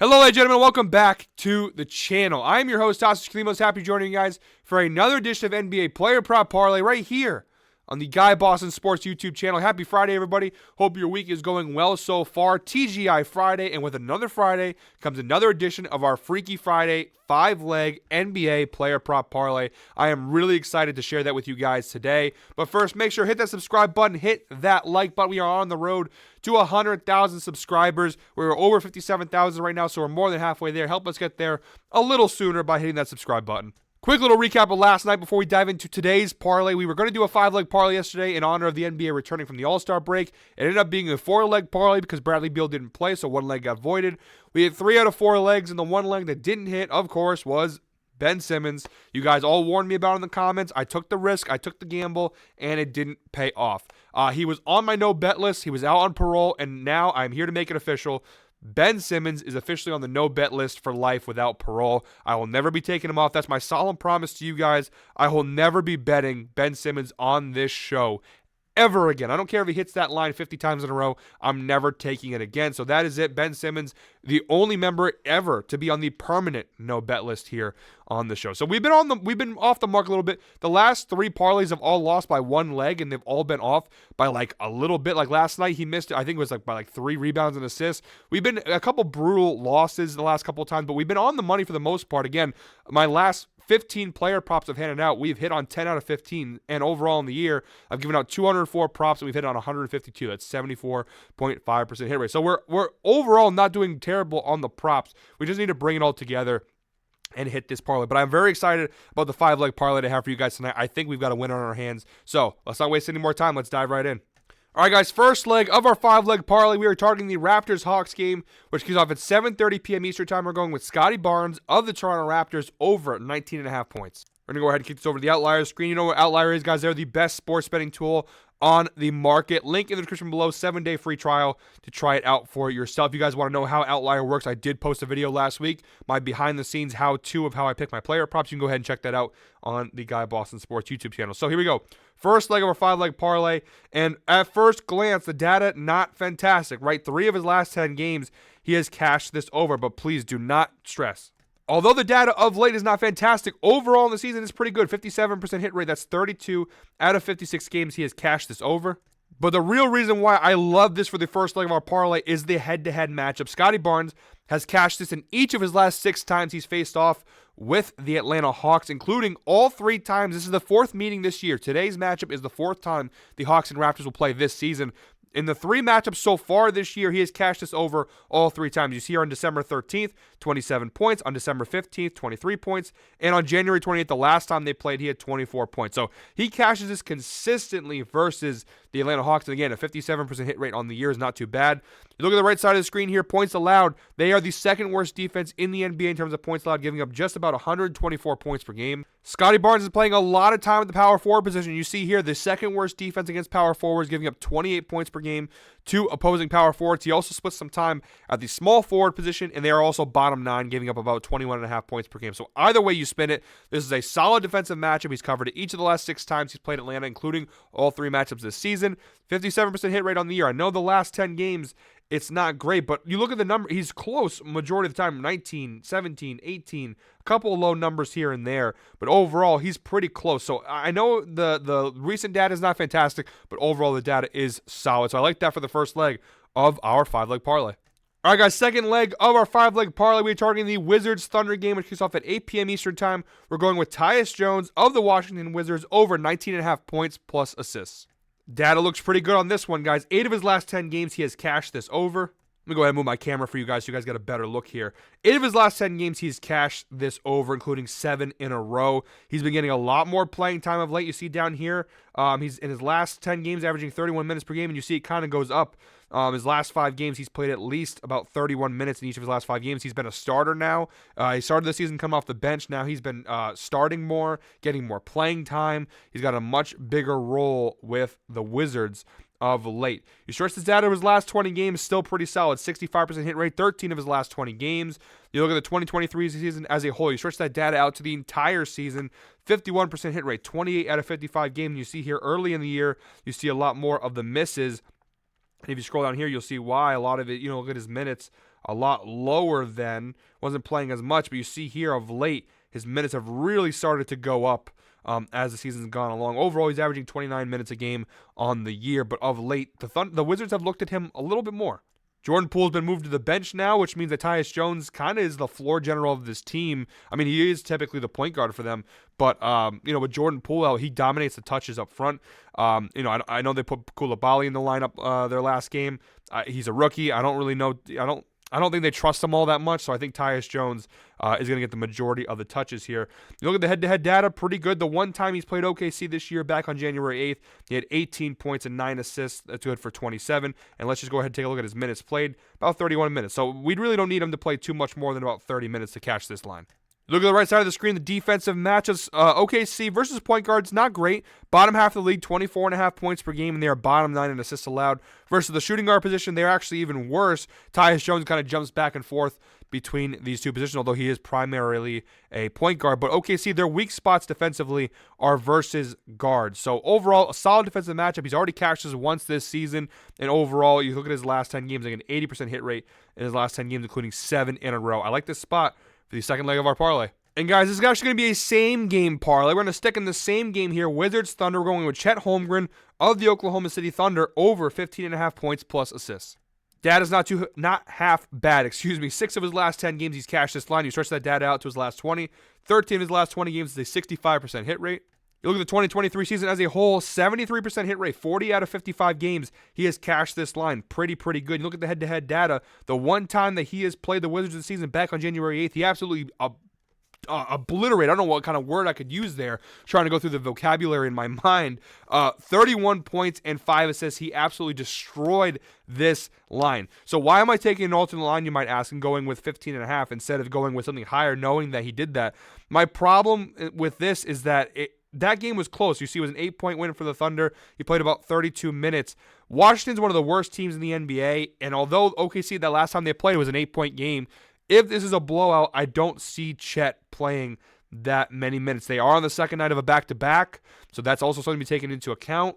Hello, ladies and gentlemen. Welcome back to the channel. I am your host, Tassos Klimos. Happy joining you guys for another edition of NBA Player Prop Parlay right here on the Guy Boston Sports YouTube channel. Happy Friday, everybody. Hope your week is going well so far. TGI Friday, and with another Friday comes another edition of our Freaky Friday 5-leg NBA Player Prop Parlay. I am really excited to share that with you guys today. But first, make sure to hit that subscribe button, hit that like button. We are on the road to 100,000 subscribers. We're over 57,000 right now, so we're more than halfway there. Help us get there a little sooner by hitting that subscribe button. Quick little recap of last night before we dive into today's parlay. We were going to do a 5-leg parlay yesterday in honor of the NBA returning from the All-Star break. It ended up being a 4-leg parlay because Bradley Beal didn't play, so one leg got voided. We had 3 out of 4 legs, and the one leg that didn't hit, of course, was Ben Simmons. You guys all warned me about it in the comments. I took the risk, I took the gamble, and it didn't pay off. He was on my no-bet list. He was out on parole, and now I'm here to make it official. Ben Simmons is officially on the no-bet list for life without parole. I will never be taking him off. That's my solemn promise to you guys. I will never be betting Ben Simmons on this show ever again. I don't care if he hits that line 50 times in a row. I'm never taking it again. So that is it. Ben Simmons, the only member ever to be on the permanent no-bet list here on the show. So we've been off the mark a little bit. The last 3 parlays have all lost by 1 leg, and they've all been off by like a little bit. Like last night, he missed it. I think it was like by like 3 rebounds and assists. We've been a couple brutal losses the last couple of times, but we've been on the money for the most part. Again, my last 15 player props I've handed out, we've hit on 10 out of 15, and overall in the year, I've given out 204 props, and we've hit on 152. That's 74.5% hit rate. So we're overall not doing terrible on the props. We just need to bring it all together and hit this parlay. But I'm very excited about the 5-leg parlay to have for you guys tonight. I think we've got a winner on our hands. So let's not waste any more time. Let's dive right in. All right, guys, first leg of our 5-leg parlay, we are targeting the Raptors-Hawks game, which kicks off at 7:30 p.m. Eastern Time. We're going with Scotty Barnes of the Toronto Raptors over 19.5 points. We're going to go ahead and kick this over to the Outlier screen. You know what Outlier is, guys. They're the best sports betting tool on the market. Link in the description below, 7-day free trial to try it out for yourself. If you guys want to know how Outlier works, I did post a video last week, my behind-the-scenes how-to of how I pick my player props. You can go ahead and check that out on the Guy Boston Sports YouTube channel. So here we go. First leg of our 5-leg parlay, and at first glance, the data, not fantastic, right? 3 of his last 10 games, he has cashed this over, but please do not stress. Although the data of late is not fantastic, overall in the season is pretty good. 57% hit rate. That's 32 out of 56 games he has cashed this over. But the real reason why I love this for the first leg of our parlay is the head-to-head matchup. Scotty Barnes has cashed this in each of his last 6 times he's faced off with the Atlanta Hawks, including all 3 times. This is the 4th meeting this year. Today's matchup is the 4th time the Hawks and Raptors will play this season. In the 3 matchups so far this year, he has cashed this over all 3 times. You see here on December 13th, 27 points. On December 15th, 23 points. And on January 28th, the last time they played, he had 24 points. So he cashes this consistently versus the Atlanta Hawks. And again, a 57% hit rate on the year is not too bad. You look at the right side of the screen here, points allowed. They are the 2nd worst defense in the NBA in terms of points allowed, giving up just about 124 points per game. Scotty Barnes is playing a lot of time at the power forward position. You see here the 2nd worst defense against power forwards, giving up 28 points per game to opposing power forwards. He also splits some time at the small forward position, and they are also bottom 9, giving up about 21.5 points per game. So either way you spin it, this is a solid defensive matchup. He's covered it each of the last 6 times he's played Atlanta, including all 3 matchups this season. 57% hit rate on the year. I know the last 10 games, it's not great, but you look at the number, he's close majority of the time, 19, 17, 18, a couple of low numbers here and there, but overall, he's pretty close. So I know the recent data is not fantastic, but overall, the data is solid. So I like that for the first leg of our 5-leg parlay. All right, guys, second leg of our 5-leg parlay. We're targeting the Wizards-Thunder game, which kicks off at 8 p.m. Eastern Time. We're going with Tyus Jones of the Washington Wizards over 19.5 points plus assists. Data looks pretty good on this one, guys. 8 of his last 10 games, he has cashed this over. Let me go ahead and move my camera for you guys so you guys get a better look here. 8 of his last 10 games, he's cashed this over, including 7 in a row. He's been getting a lot more playing time of late. You see down here, he's in his last 10 games averaging 31 minutes per game, and you see it kind of goes up. His last 5 games, he's played at least about 31 minutes in each of his last 5 games. He's been a starter now. He started the season coming off the bench. Now he's been starting more, getting more playing time. He's got a much bigger role with the Wizards of late. You stretch this data of his last 20 games, still pretty solid. 65% hit rate, 13 of his last 20 games. You look at the 2023 season as a whole, you stretch that data out to the entire season, 51% hit rate, 28 out of 55 games. You see here early in the year, you see a lot more of the misses. And if you scroll down here, you'll see why. A lot of it, look at his minutes. a lot lower than, wasn't playing as much, but you see here of late, his minutes have really started to go up as the season's gone along. Overall, he's averaging 29 minutes a game on the year, but of late, the Wizards have looked at him a little bit more. Jordan Poole's been moved to the bench now, which means that Tyus Jones kind of is the floor general of this team. I mean, he is typically the point guard for them, but with Jordan Poole out, he dominates the touches up front. I know they put Koulibaly in the lineup their last game. He's a rookie. I don't really know. I don't think they trust him all that much, so I think Tyus Jones is going to get the majority of the touches here. You look at the head-to-head data, pretty good. The one time he's played OKC this year, back on January 8th, he had 18 points and 9 assists. That's good for 27. And let's just go ahead and take a look at his minutes played, about 31 minutes. So we really don't need him to play too much more than about 30 minutes to catch this line. Look at the right side of the screen, the defensive matchups. OKC versus point guards, not great. Bottom half of the league, 24.5 points per game, and they are bottom 9 in assists allowed. Versus the shooting guard position, they're actually even worse. Tyus Jones kind of jumps back and forth between these two positions, although he is primarily a point guard. But OKC, their weak spots defensively are versus guards. So overall, a solid defensive matchup. He's already cashed this once this season, and overall, you look at his last 10 games, like an 80% hit rate in his last 10 games, including 7 in a row. I like this spot for the second leg of our parlay. And guys, this is actually going to be a same game parlay. We're going to stick in the same game here. Wizards Thunder. We're going with Chet Holmgren of the Oklahoma City Thunder over 15.5 points plus assists. Data's not half bad. 6 of his last 10 games he's cashed this line. You stretch that data out to his last 20. 13 of his last 20 games is a 65% hit rate. You look at the 2023 season as a whole, 73% hit rate, 40 out of 55 games. He has cashed this line pretty good. You look at the head-to-head data. The one time that he has played the Wizards this season back on January 8th, he absolutely obliterate. I don't know what kind of word I could use there, trying to go through the vocabulary in my mind. 31 points and 5 assists. He absolutely destroyed this line. So why am I taking an alternate line, you might ask, and going with 15.5 instead of going with something higher, knowing that he did that? My problem with this is that that game was close. You see, it was an 8-point win for the Thunder. He played about 32 minutes. Washington's one of the worst teams in the NBA, and although OKC, that last time they played, it was an 8-point game, if this is a blowout, I don't see Chet playing that many minutes. They are on the second night of a back-to-back, so that's also something to be taken into account.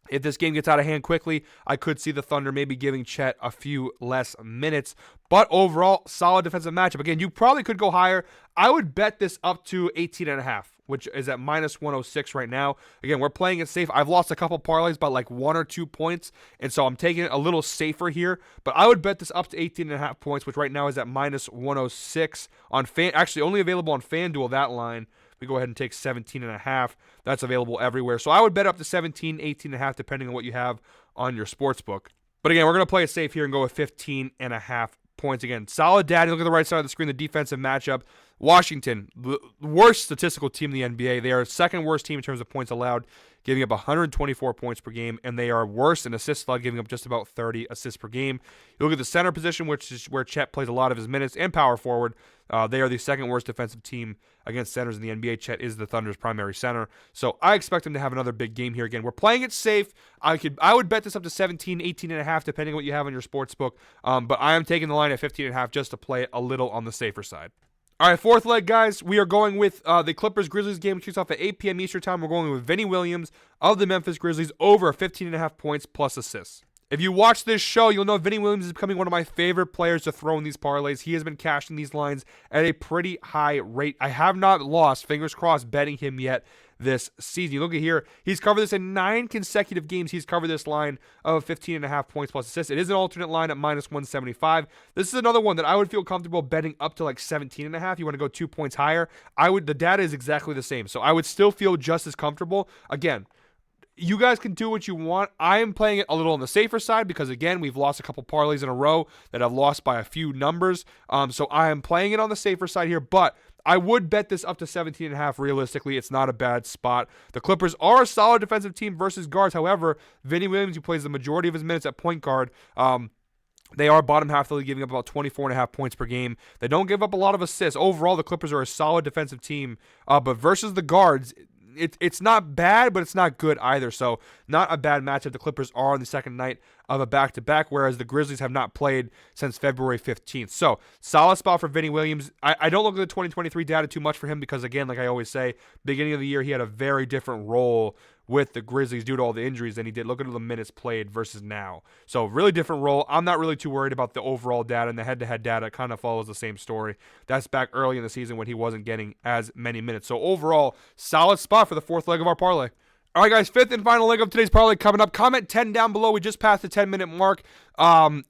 If this game gets out of hand quickly, I could see the Thunder maybe giving Chet a few less minutes. But overall, solid defensive matchup. Again, you probably could go higher. I would bet this up to 18.5, which is at minus 106 right now. Again, we're playing it safe. I've lost a couple parlays by like 1 or 2 points, and so I'm taking it a little safer here. But I would bet this up to 18.5 points, which right now is at minus 106 on actually only available on FanDuel, that line. We go ahead and take 17.5. That's available everywhere. So I would bet up to 17, 18.5, depending on what you have on your sports book. But again, we're going to play it safe here and go with 15.5 points. Again, solid data. Look at the right side of the screen, the defensive matchup. Washington, the worst statistical team in the NBA. They are second worst team in terms of points allowed, giving up 124 points per game, and they are worse in assists allowed, giving up just about 30 assists per game. You look at the center position, which is where Chet plays a lot of his minutes, and power forward. They are the second worst defensive team against centers in the NBA. Chet is the Thunder's primary center, so I expect him to have another big game here. Again, we're playing it safe. I would bet this up to 17, 18.5, depending on what you have on your sports book, but I am taking the line at 15.5 just to play it a little on the safer side. All right, fourth leg, guys. We are going with the Clippers-Grizzlies game, which kicks off at 8 p.m. Eastern time. We're going with Vinny Williams of the Memphis Grizzlies over 15.5 points plus assists. If you watch this show, you'll know Vinny Williams is becoming one of my favorite players to throw in these parlays. He has been cashing these lines at a pretty high rate. I have not lost, fingers crossed, betting him yet this season. You look at here, he's covered this in 9 consecutive games. He's covered this line of 15.5 points plus assists. It is an alternate line at minus 175. This is another one that I would feel comfortable betting up to like 17.5. You want to go 2 points higher. The data is exactly the same, so I would still feel just as comfortable. Again, you guys can do what you want. I am playing it a little on the safer side because, again, we've lost a couple parlays in a row that I've lost by a few numbers. So I am playing it on the safer side here, but I would bet this up to 17.5 realistically. It's not a bad spot. The Clippers are a solid defensive team versus guards. However, Vinny Williams, who plays the majority of his minutes at point guard, they are bottom half of the league, giving up about 24.5 points per game. They don't give up a lot of assists. Overall, the Clippers are a solid defensive team, but versus the guards, it's not bad, but it's not good either. So not a bad matchup. The Clippers are on the second night of a back-to-back, whereas the Grizzlies have not played since February 15th. So solid spot for Vinny Williams. I don't look at the 2023 data too much for him because, again, like I always say, beginning of the year, he had a very different role with the Grizzlies due to all the injuries than he did. Look at the minutes played versus now. So really different role. I'm not really too worried about the overall data, and the head-to-head data kind of follows the same story. That's back early in the season when he wasn't getting as many minutes. So overall, solid spot for the fourth leg of our parlay. All right, guys, fifth and final leg of today's parlay coming up. Comment 10 down below. We just passed the 10-minute mark.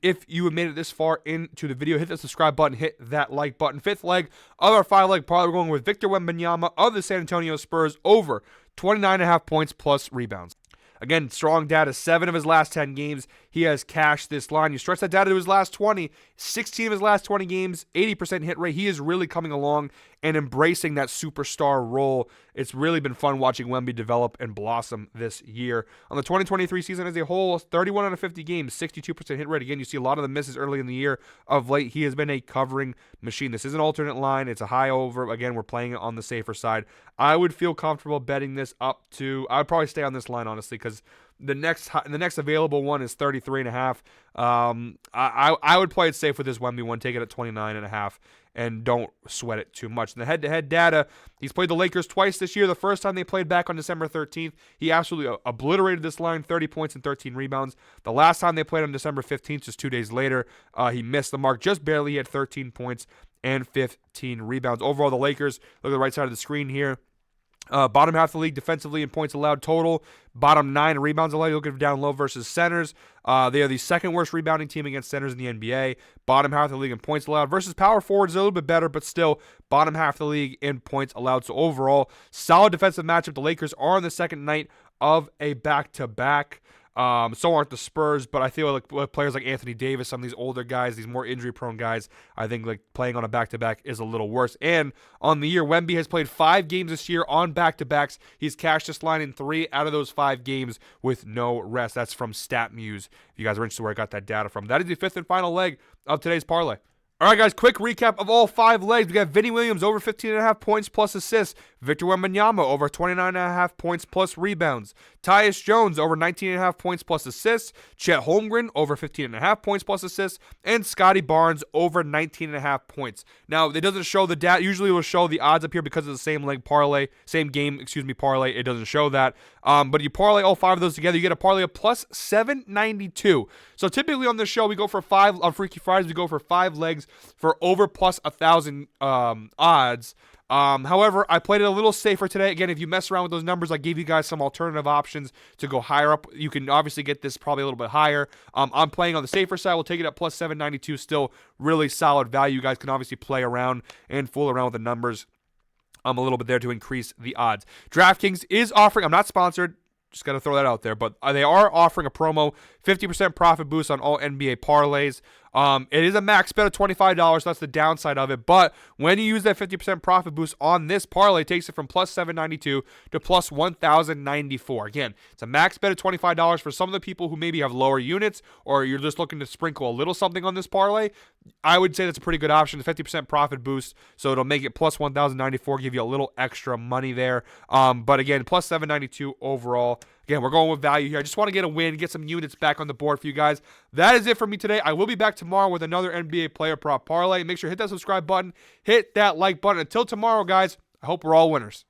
If you have made it this far into the video, hit the subscribe button, hit that like button. Fifth leg of our five-leg parlay, we're going with Victor Wembanyama of the San Antonio Spurs over 29.5 points plus rebounds. Again, strong data, 7 of his last 10 games, he has cashed this line. You stretch that data to his last 20, 16 of his last 20 games, 80% hit rate. He is really coming along and embracing that superstar role. It's really been fun watching Wemby develop and blossom this year. On the 2023 season as a whole, 31 out of 50 games, 62% hit rate. Again, you see a lot of the misses early in the year. Of late, he has been a covering machine. This is an alternate line. It's a high over. Again, we're playing it on the safer side. I would feel comfortable betting this up to, I would probably stay on this line, honestly, because the next available one is 33.5. I would play it safe with this Wemby one. Take it at 29.5 and don't sweat it too much. In the head-to-head data, he's played the Lakers twice this year. The first time they played back on December 13th, he absolutely obliterated this line, 30 points and 13 rebounds. The last time they played on December 15th, just 2 days later, he missed the mark just barely. He had 13 points and 15 rebounds. Overall, the Lakers, look at the right side of the screen here. Bottom half of the league defensively in points allowed total. Bottom 9 in rebounds allowed. You look at down low versus centers. They are the second worst rebounding team against centers in the NBA. Bottom half of the league in points allowed versus power forwards a little bit better, but still bottom half of the league in points allowed. So overall, solid defensive matchup. The Lakers are on the second night of a back-to-back. So aren't the Spurs, but I feel like players like Anthony Davis, some of these older guys, these more injury-prone guys, I think like playing on a back-to-back is a little worse. And on the year, Wemby has played 5 games this year on back-to-backs. He's cashed this line in 3 out of those 5 games with no rest. That's from StatMuse, if you guys are interested where I got that data from. That is the fifth and final leg of today's parlay. All right, guys, quick recap of all 5 legs. We got Vinny Williams over 15.5 points plus assists. Victor Wembanyama over 29.5 points plus rebounds. Tyus Jones over 19.5 points plus assists. Chet Holmgren over 15.5 points plus assists. And Scotty Barnes over 19.5 points. Now, it doesn't show the data. Usually it will show the odds up here because of the same leg parlay, same game, parlay. It doesn't show that. But you parlay all 5 of those together, you get a parlay of plus 792. So typically on this show, we go for 5, on Freaky Fridays, we go for 5 legs for over plus 1,000 odds. However, I played it a little safer today. Again, if you mess around with those numbers, I gave you guys some alternative options to go higher up. You can obviously get this probably a little bit higher. I'm playing on the safer side. We'll take it at plus 792. Still really solid value. You guys can obviously play around and fool around with the numbers a little bit there to increase the odds. DraftKings is offering, I'm not sponsored, just got to throw that out there, but they are offering a promo, 50% profit boost on all NBA parlays. It is a max bet of $25. That's the downside of it. But when you use that 50% profit boost on this parlay, it takes it from plus 792 to plus 1,094. Again, it's a max bet of $25 for some of the people who maybe have lower units or you're just looking to sprinkle a little something on this parlay. I would say that's a pretty good option. The 50% profit boost, so it'll make it plus 1,094, give you a little extra money there. But again, plus 792 overall. Again, we're going with value here. I just want to get a win, get some units back on the board for you guys. That is it for me today. I will be back tomorrow with another NBA Player Prop Parlay. Make sure to hit that subscribe button, hit that like button. Until tomorrow, guys, I hope we're all winners.